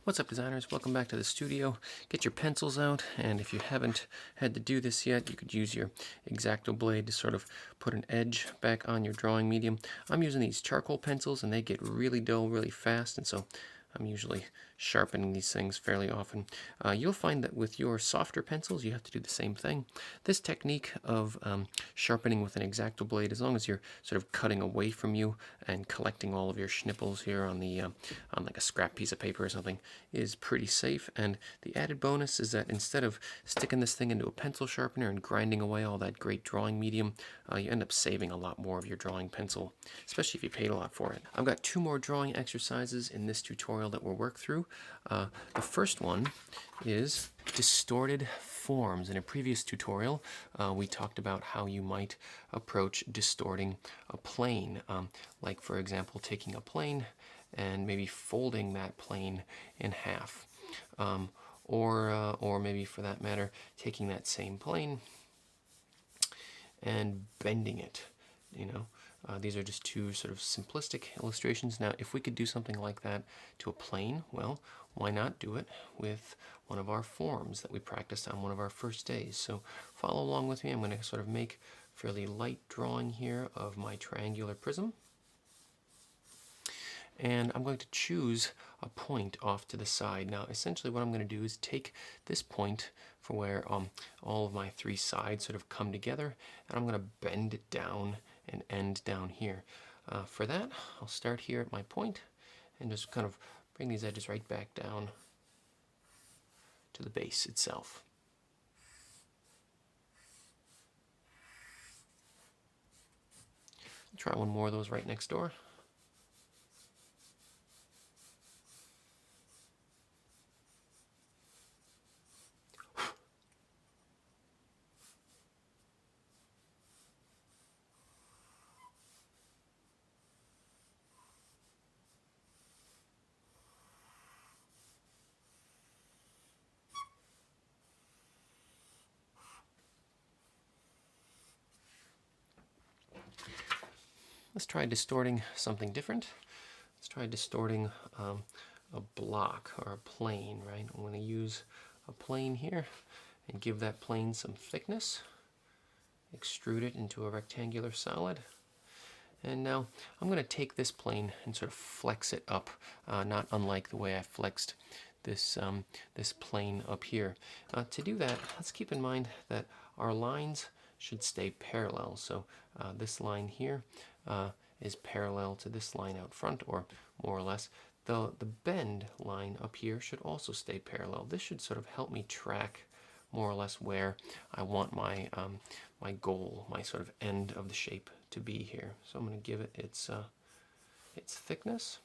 What's up, designers? Welcome back to the studio. Get your pencils out, and if you haven't had to do this yet, you could use your X-Acto blade to sort of put an edge back on your drawing medium. I'm using these charcoal pencils, and they get really dull really fast, and so I'm usually sharpening these things fairly often. You'll find that with your softer pencils, you have to do the same thing. This technique of sharpening with an X-Acto blade, as long as you're sort of cutting away from you and collecting all of your schnipples here on the on like a scrap piece of paper or something, is pretty safe. And the added bonus is that instead of sticking this thing into a pencil sharpener and grinding away all that great drawing medium, you end up saving a lot more of your drawing pencil, especially if you paid a lot for it. I've got 2 more drawing exercises in this tutorial that we'll work through. The first one is distorted forms. In a previous tutorial, we talked about how you might approach distorting a plane, like for example taking a plane and maybe folding that plane in half, or maybe for that matter taking that same plane and bending it. These are just 2 sort of simplistic illustrations. Now, if we could do something like that to a plane, well, why not do it with one of our forms that we practiced on one of our first days? So follow along with me. I'm going to sort of make a fairly light drawing here of my triangular prism. And I'm going to choose a point off to the side. Now, essentially what I'm going to do is take this point for where all of my 3 sides sort of come together, and I'm going to bend it down and end down here. For that, I'll start here at my point and just kind of bring these edges right back down to the base itself. I'll try one more of those right next door. Let's try distorting something different. Let's try distorting a block or a plane, right? I'm going to use a plane here and give that plane some thickness. Extrude it into a rectangular solid. And now I'm going to take this plane and sort of flex it up, not unlike the way I flexed this, this plane up here. To do that, let's keep in mind that our lines should stay parallel. So this line here is parallel to this line out front, or more or less. The bend line up here should also stay parallel. This should sort of help me track more or less where I want my my goal, my sort of end of the shape to be here. So I'm going to give it its thickness.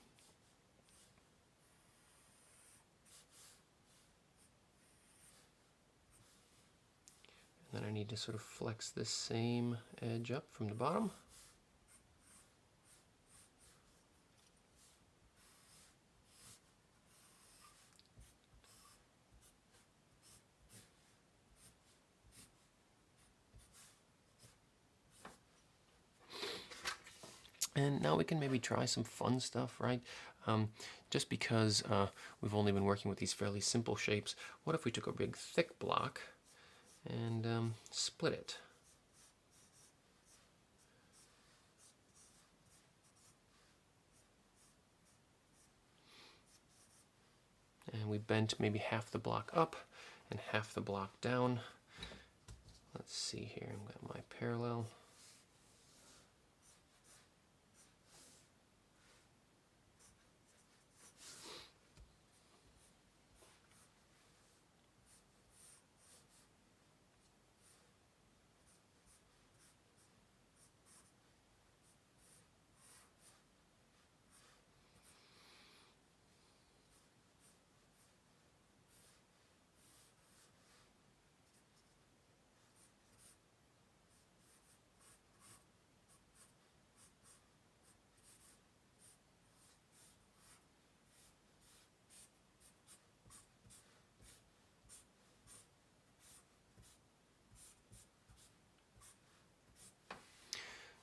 And then I need to sort of flex this same edge up from the bottom. And now we can maybe try some fun stuff, right? Just because we've only been working with these fairly simple shapes, what if we took a big thick block and split it? And we bent maybe half the block up and half the block down. Let's see here, I've got my parallel.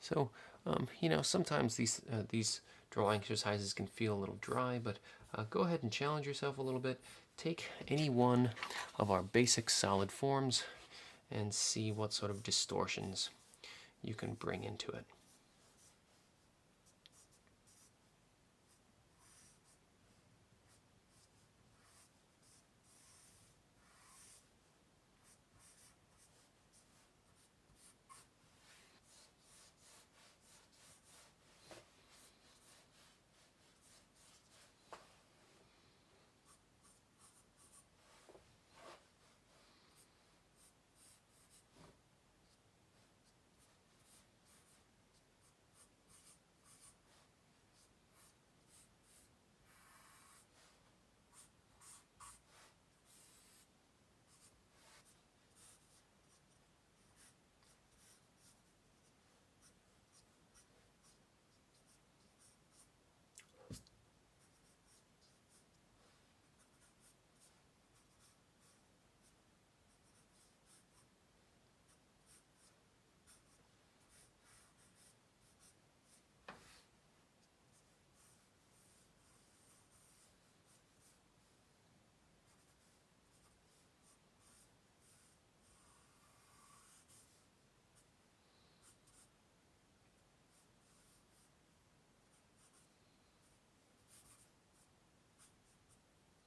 So, sometimes these drawing exercises can feel a little dry, but go ahead and challenge yourself a little bit. Take any one of our basic solid forms and see what sort of distortions you can bring into it.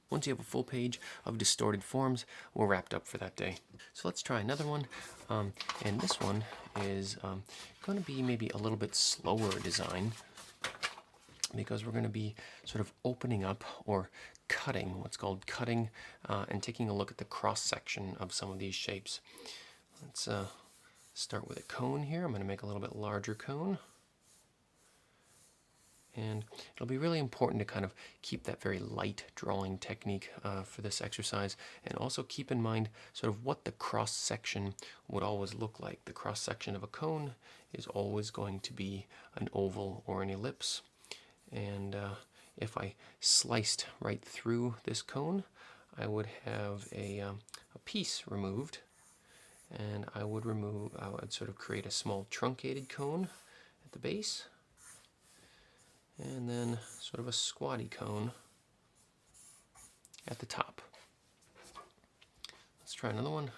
Once you have a full page of distorted forms, we're wrapped up for that day. So let's try another one. And this one is going to be maybe a little bit slower design, because we're going to be sort of opening up or cutting, what's called cutting, and taking a look at the cross-section of some of these shapes. Let's start with a cone here. I'm going to make a little bit larger cone. And it'll be really important to kind of keep that very light drawing technique for this exercise, and also keep in mind sort of what the cross-section would always look like. The cross-section of a cone is always going to be an oval or an ellipse. And if I sliced right through this cone, I would have a piece removed, and I would sort of create a small truncated cone at the base, and then sort of a squatty cone at the top. Let's try another one.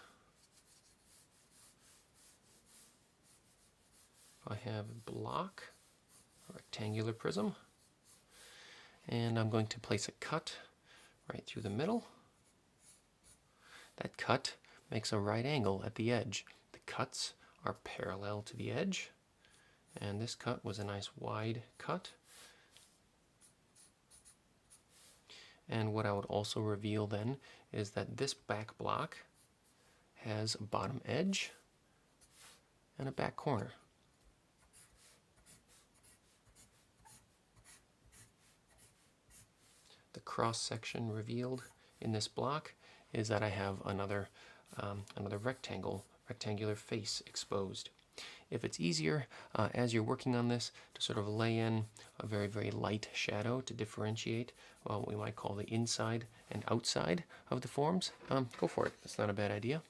I have a block, a rectangular prism, and I'm going to place a cut right through the middle. That cut makes a right angle at the edge. The cuts are parallel to the edge, and this cut was a nice wide cut. And what I would also reveal then is that this back block has a bottom edge and a back corner. The cross section revealed in this block is that I have another rectangular face exposed. If it's easier, as you're working on this, to sort of lay in a very, very light shadow to differentiate what we might call the inside and outside of the forms, go for it. It's not a bad idea.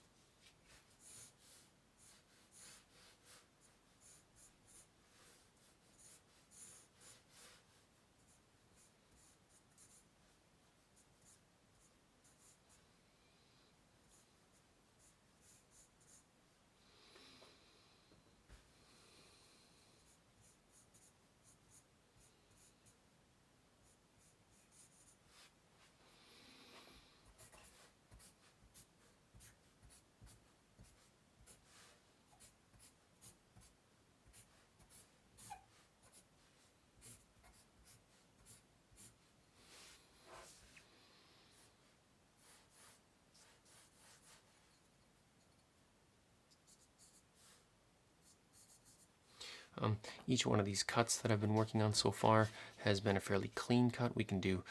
Each one of these cuts that I've been working on so far has been a fairly clean cut. We can do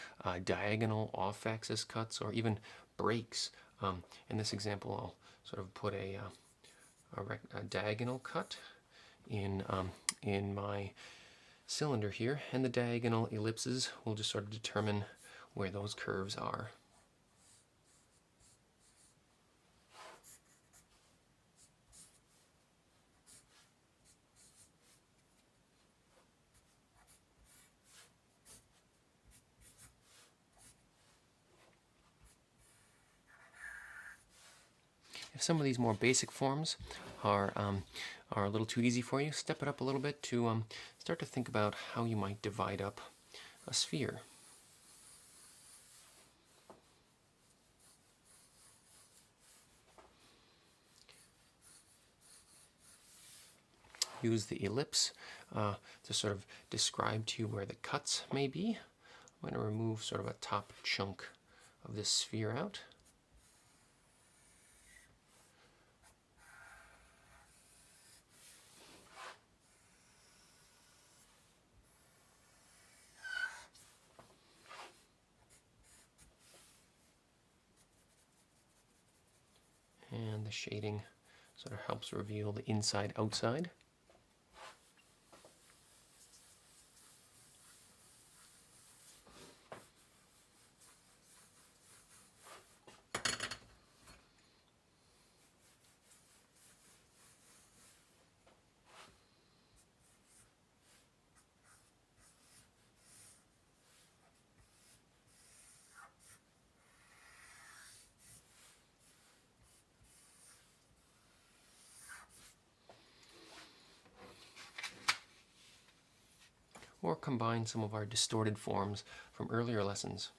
diagonal off-axis cuts, or even breaks. In this example, I'll sort of put a diagonal cut in my cylinder here, and the diagonal ellipses will just sort of determine where those curves are. If some of these more basic forms are a little too easy for you, step it up a little bit to start to think about how you might divide up a sphere. Use the ellipse to sort of describe to you where the cuts may be. I'm going to remove sort of a top chunk of this sphere out. And the shading sort of helps reveal the inside-outside. Or combine some of our distorted forms from earlier lessons.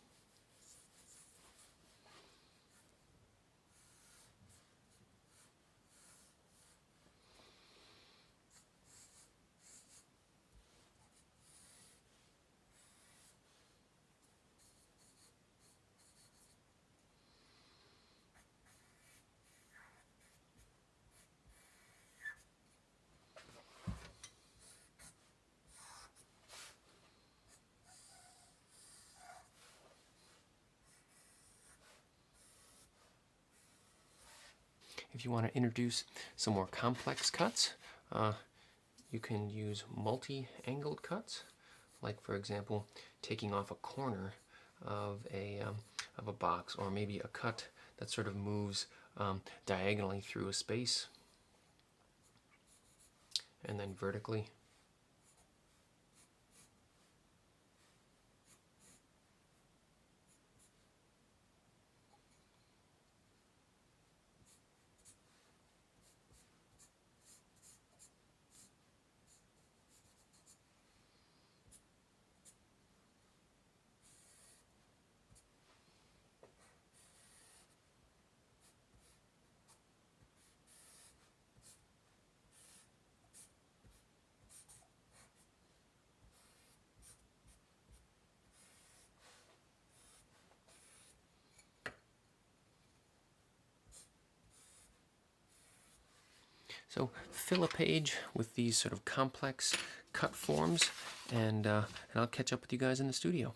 If you want to introduce some more complex cuts, you can use multi-angled cuts, like for example, taking off a corner of a box, or maybe a cut that sort of moves diagonally through a space, and then vertically. So fill a page with these sort of complex cut forms, and I'll catch up with you guys in the studio.